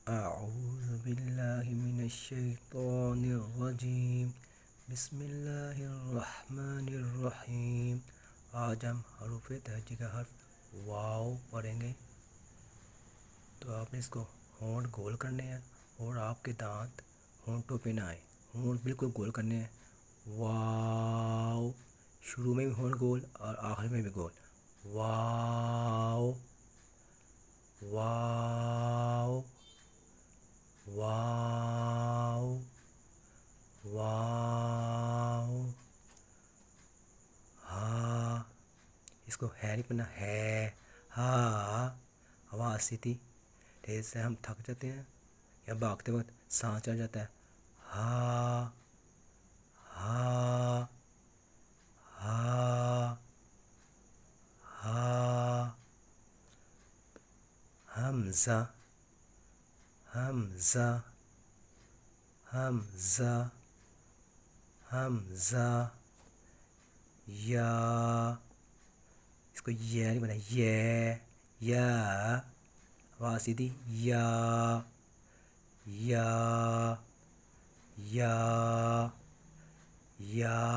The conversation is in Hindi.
अऊज़ु बिल्लाहि मिनश शैतानिर रजीम। बिस्मिल्लाहिर रहमानिर रहीम। आज हम हरूफ तहज्जी का हर्फ वाव पढ़ेंगे। तो आपने इसको होंठ गोल करने हैं और आपके दांत होंठों पे ना आए, होंठ बिल्कुल गोल करने हैं। वाव, शुरू में भी होंठ गोल और आखिर में भी गोल। वाव वाव वाव वाव। हा, इसको है नहीं पढ़ना, है हा। आवाज़ सीधी, तेज से हम थक जाते हैं या भागते वक्त सांस चढ़ जाता है। हा हा हा हा। हमजा हमजा हमजा हमजा। या, इसको ये नहीं बना, ये या। आवाज़ सीधी, या या या या